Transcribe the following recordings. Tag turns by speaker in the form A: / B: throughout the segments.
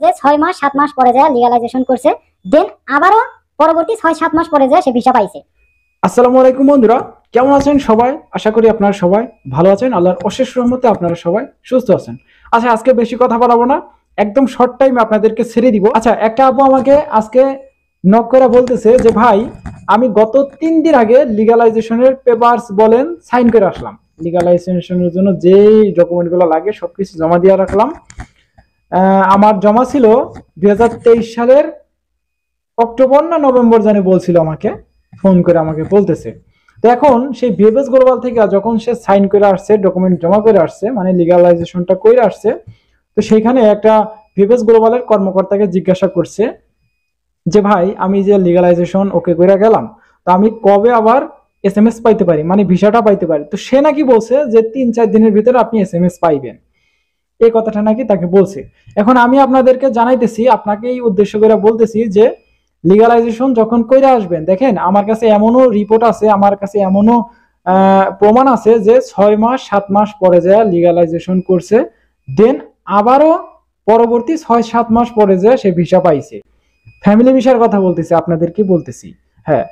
A: যে 6 মাস 7 মাস পরে যায় লিগ্যালাইজেশন করছে, দেন আবারও পরবর্তী 6-7 মাস পরে যায় সে ভিসা পাইছে।
B: আসসালামু আলাইকুম বন্ধুরা, কেমন আছেন সবাই? আশা করি আপনারা সবাই ভালো আছেন। আল্লাহর অশেষ রহমতে আপনারা সবাই সুস্থ আছেন। আচ্ছা, আজকে বেশি কথা বলাবো না, একদম শর্ট টাইমে আপনাদেরকে ছেড়ে দিব। আচ্ছা, একটা আপু আমাকে আজকে নক করে বলতেছে যে ভাই, আমি গত 3 দিন আগে লিগ্যালাইজেশনের পেপারস বলেন সাইন করে আসলাম। লিগ্যালাইজেশনের জন্য যেই ডকুমেন্টগুলো লাগে সবকিছু জমা দিয়ে রাখলাম। আমার জমা ছিল 2023 সালের অক্টোবর না নভেম্বর জানি বলছিল, আমাকে ফোন করে আমাকে বলতেছে। তো এখন সেই ভিএফএস গ্লোবাল থেকে যখন সে সাইন করে আসছে, ডকুমেন্ট জমা করে আসছে, মানে লিগ্যালাইজেশনটা করে আসছে, তো সেইখানে একটা ভিএফএস গ্লোবালের কর্মকর্তাকে জিজ্ঞাসা করছে যে ভাই, আমি যে লিগ্যালাইজেশন ওকে করে গেলাম, তো আমি কবে আবার এসএমএস পাইতে পারি, মানে ভিসাটা পাইতে পারি? তো সে নাকি বলছে যে 3-4 দিনের ভিতরে আপনি এসএমএস পাইবেন, এই কথাটা নাকি তাকে বলছে। এখন আমি আপনাদেরকে জানাইতেছি, আপনাকেই উদ্দেশ্য করে বলতেছি যে লিগ্যালাইজেশন যখন কইরা আসবেন, দেখেন আমার কাছে এমনও রিপোর্ট আছে, আমার কাছে এমনও প্রমাণ আছে যে 6 মাস 7 মাস পরে যায় লিগ্যালাইজেশন করছে, দেন আবারও পরবর্তী 6-7 মাস পরে যায় সে ভিসা পাইছে। ফ্যামিলি ভিসার কথা বলতেছি, আপনাদেরকে বলতেছি। হ্যাঁ,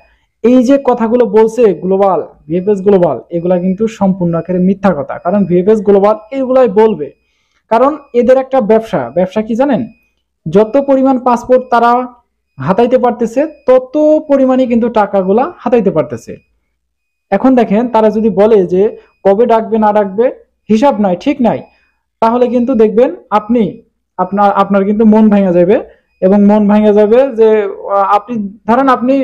B: এই যে কথাগুলো বলছে গ্লোবাল, ভিএফএস গ্লোবাল, এগুলা কিন্তু সম্পূর্ণ আকারে মিথ্যা কথা। কারণ ভিএফএস গ্লোবাল এগুলাই বলবে, কারণ এদের একটা ব্যবসা কি জানেন? যত পরিমাণ পাসপোর্ট তারা হাতাইতে পারতেছে, তত পরিমাণে কিন্তু টাকাগুলা হাতাইতে পারতেছে। এখন দেখেন, তারা যদি বলে যে কবে ডাকবে না ডাকবে হিসাব নাই, ঠিক নাই, তাহলে কিন্তু দেখবেন আপনি আপনার কিন্তু মন ভেঙে যাবে। এবং মন ভেঙে যাবে যে আপনি ধরেন আপনি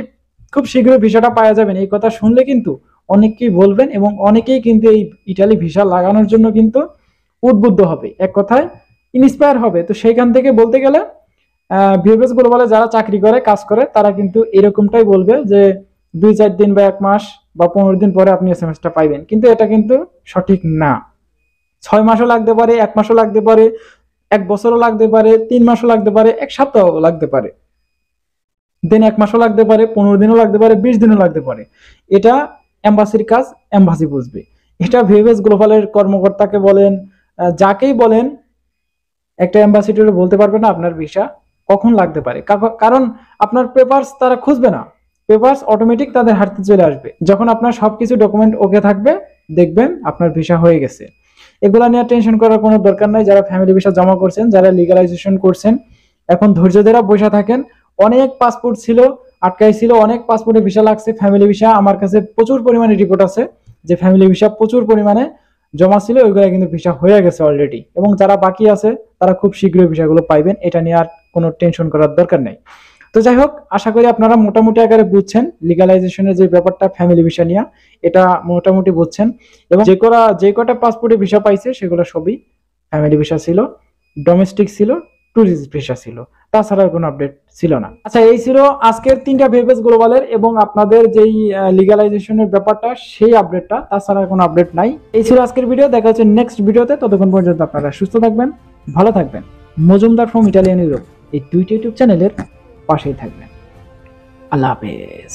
B: খুব শীঘ্রই ভিসাটা পাওয়া যাবেন, এই কথা শুনলে কিন্তু অনেকেই বলবেন এবং অনেকেই কিন্তু এই ইটালি ভিসা লাগানোর জন্য কিন্তু উদ্বুদ্ধ হবে, এক কথায় ইন্সপায়ার হবে। তো সেইখান থেকে বলতে গেলে ভিএফএস গ্লোবালে যারা চাকরি করে, কাজ করে, তারা কিন্তু এরকমটাই বলবে যে 2-4 দিন বা 1 মাস বা 15 দিন পরে আপনি এসএমএসটা পাইবেন, কিন্তু এটা কিন্তু সঠিক না। 6 মাসও লাগতে পারে, 1 মাসও লাগতে পারে, 1 বছরও লাগতে পারে, 3 মাসও লাগতে পারে, 1 সপ্তাহও লাগতে পারে, দেন 1 মাসও লাগতে পারে, 15 দিনও লাগতে পারে, 20 দিনও লাগতে পারে। এটা এম্বাসির কাজ, এম্বাসি বুঝবে। এটা ভিএফএস গ্লোবালের কর্মকর্তাকে বলেন, যাকেই বলেন, একটা অ্যাম্বাসিডর বলতে পারবে না আপনার ভিসা কখন লাগতে পারে, কারণ আপনার পেপারস তারা খুঁজবে না, পেপারস অটোমেটিক তাদের হাতে চলে আসবে। যখন আপনার সবকিছু ডকুমেন্ট ওকে থাকবে, দেখবেন আপনার ভিসা হয়ে গেছে। এগুলা নিয়ে টেনশন করার কোনো দরকার নাই। যারা ফ্যামিলি ভিসা জমা করছেন, যারা লিগ্যালাইজেশন করছেন, এখন ধৈর্য ধরে বসে থাকেন। অনেক পাসপোর্ট ছিল আটকাই ছিল, অনেক পাসপোর্টে ভিসা লাগছে, ফ্যামিলি ভিসা। আমার কাছে প্রচুর পরিমাণে রিপোর্ট আছে যে ফ্যামিলি ভিসা প্রচুর পরিমাণে জমা ছিল, ওইগুলো কিন্তু ভিসা হয়ে গেছে অলরেডি। এবং যারা বাকি আছে তারা খুব শীঘ্রই ভিসাগুলো পাইবেন, এটা নিয়ে আর কোনো টেনশন করার দরকার নেই। তো যাই হোক, আশা করি আপনারা মোটামুটি আকারে বুঝছেন লিগ্যালাইজেশনের যে ব্যাপারটা, ফ্যামিলি ভিসা নিয়ে, এটা মোটামুটি বুঝছেন। এবং যে কটা পাসপোর্টে ভিসা পাইছে সেগুলো সবই ফ্যামিলি ভিসা ছিল, ডোমেস্টিক ছিল, ট্যুরিস্ট ভিসা ছিল, তাছাড়া কোনো আপডেট ছিল না। আচ্ছা, এই ছিল আজকের 3টা ভিএফএস গ্লোবালের এবং আপনাদের যেই লিগ্যালাইজেশনের ব্যাপারটা, সেই আপডেটটা। তাছাড়া কোনো আপডেট নাই। এই ছিল আজকের ভিডিও। দেখা হচ্ছে নেক্সট ভিডিওতে। ততক্ষণ পর্যন্ত আপনারা সুস্থ থাকবেন, ভালো থাকবেন। মজুমদার ফ্রম ইটালিয়ান ইউরোপ এই 2টা ইউটিউব চ্যানেলের পাশেই থাকবেন। আল্লাহ হাফেজ।